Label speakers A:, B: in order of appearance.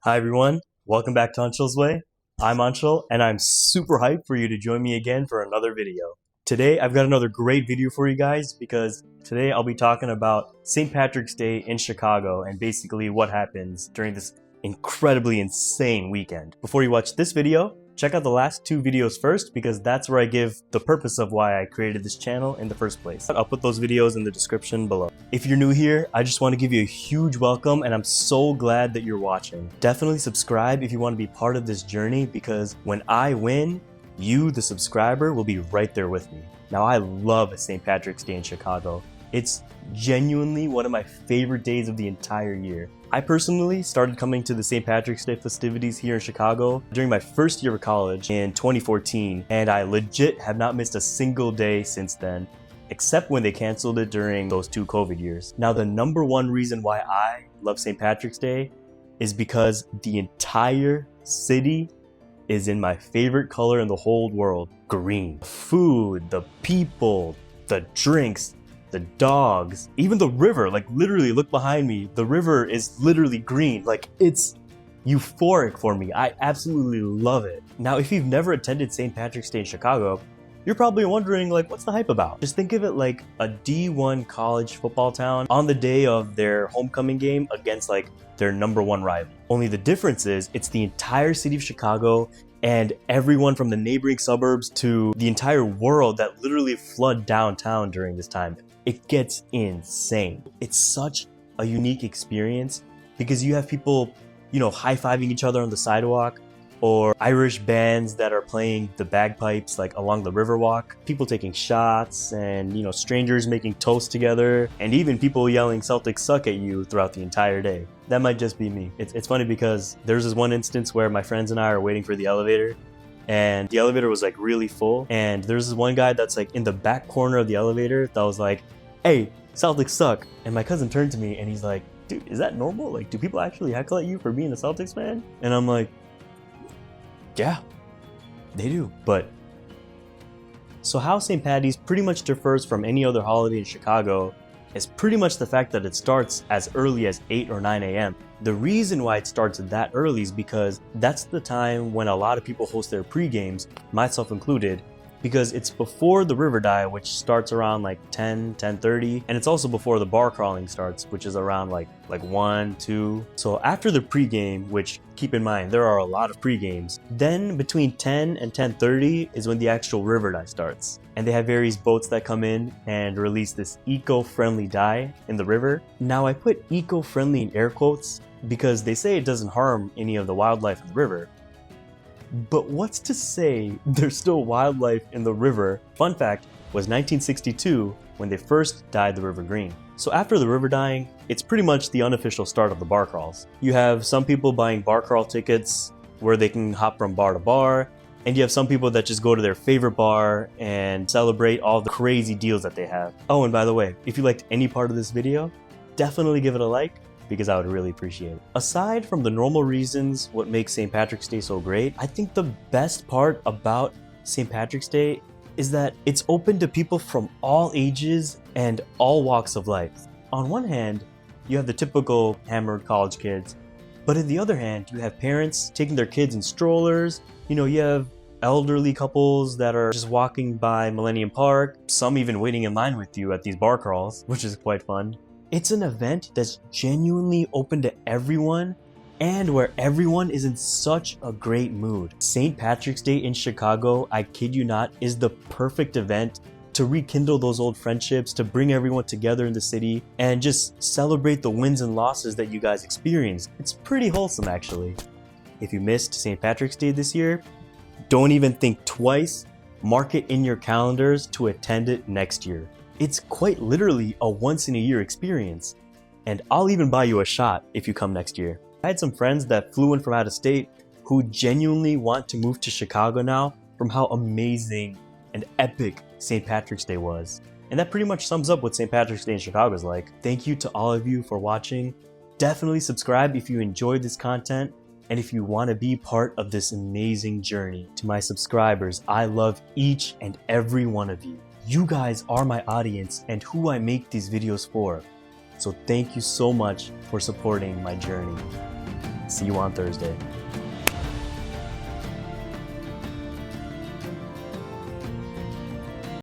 A: Hi everyone, welcome back to Anshul's Way. I'm Anshul and I'm super hyped for you to join me again for another video. Today I've got another great video for you guys because today I'll be talking about St. Patrick's Day in Chicago and basically what happens during this incredibly insane weekend. Before you watch this video, check out the last two videos first because that's where I give the purpose of why I created this channel in the first place. I'll put those videos in the description below. If you're new here, I just want to give you a huge welcome and I'm so glad that you're watching. Definitely subscribe if you want to be part of this journey because when I win, you, the subscriber, will be right there with me. Now I love St. Patrick's Day in Chicago. It's genuinely one of my favorite days of the entire year. I personally started coming to the St. Patrick's Day festivities here in Chicago during my first year of college in 2014, and I legit have not missed a single day since then, except when they canceled it during those 2 COVID years. Now, the number one reason why I love St. Patrick's Day is because the entire city is in my favorite color in the whole world, green. The food, the people, the drinks, the dogs, even the river, like literally look behind me. The river is literally green. Like it's euphoric for me. I absolutely love it. Now, if you've never attended St. Patrick's Day in Chicago, you're probably wondering like, what's the hype about? Just think of it like a D1 college football town on the day of their homecoming game against like their #1 rival. Only the difference is it's the entire city of Chicago and everyone from the neighboring suburbs to the entire world that literally flood downtown during this time. It gets insane. It's such a unique experience because you have people, high-fiving each other on the sidewalk, or Irish bands that are playing the bagpipes like along the Riverwalk, people taking shots, and strangers making toast together, and even people yelling "Celtics suck" at you throughout the entire day. That might just be me. It's funny because there's this one instance where my friends and I are waiting for the elevator, and the elevator was like really full, and there's this one guy that's like in the back corner of the elevator that was like, "Hey, Celtics suck." And my cousin turned to me and he's like, "Dude, is that normal? Like, do people actually heckle at you for being a Celtics fan?" And I'm like, yeah, they do. But so how St. Patty's pretty much differs from any other holiday in Chicago is pretty much the fact that it starts as early as 8 or 9 a.m. The reason why it starts that early is because that's the time when a lot of people host their pre-games, myself included, because it's before the river dive, which starts around like 10:30, and it's also before the bar crawling starts, which is around like 1, 2. So after the pregame, which keep in mind there are a lot of pregames, then between 10 and 10:30 is when the actual river dive starts, and they have various boats that come in and release this eco-friendly dye in the river. Now I put eco-friendly in air quotes because they say it doesn't harm any of the wildlife in the river. But what's to say there's still wildlife in the river? Fun fact was 1962 when they first dyed the river green. So after the river dyeing, it's pretty much the unofficial start of the bar crawls. You have some people buying bar crawl tickets where they can hop from bar to bar, and you have some people that just go to their favorite bar and celebrate all the crazy deals that they have. Oh, and by the way, if you liked any part of this video, definitely give it a like, because I would really appreciate it. Aside from the normal reasons what makes St. Patrick's Day so great, I think the best part about St. Patrick's Day is that it's open to people from all ages and all walks of life. On one hand, you have the typical hammered college kids, but on the other hand, you have parents taking their kids in strollers. You have elderly couples that are just walking by Millennium Park, some even waiting in line with you at these bar crawls, which is quite fun. It's an event that's genuinely open to everyone and where everyone is in such a great mood. St. Patrick's Day in Chicago, I kid you not, is the perfect event to rekindle those old friendships, to bring everyone together in the city and just celebrate the wins and losses that you guys experienced. It's pretty wholesome, actually. If you missed St. Patrick's Day this year, don't even think twice. Mark it in your calendars to attend it next year. It's quite literally a once-in-a-year experience, and I'll even buy you a shot if you come next year. I had some friends that flew in from out of state who genuinely want to move to Chicago now from how amazing and epic St. Patrick's Day was. And that pretty much sums up what St. Patrick's Day in Chicago is like. Thank you to all of you for watching. Definitely subscribe if you enjoyed this content, and if you want to be part of this amazing journey. To my subscribers, I love each and every one of you. You guys are my audience and who I make these videos for. So thank you so much for supporting my journey. See you on Thursday.